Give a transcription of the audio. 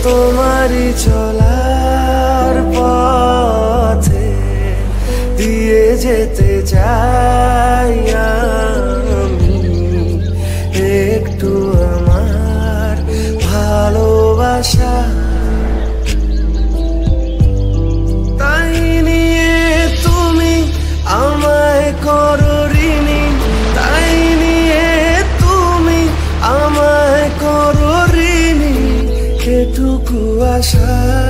তোমারই চলার পথে দিয়ে যেতে চাই আমি একটু আমার ভালোবাসা। তাই নিয়ে তুমি আমায় করো ঋণী, তাই নিয়ে তুমি আমায় করো ঋণী, এটুকু আশা।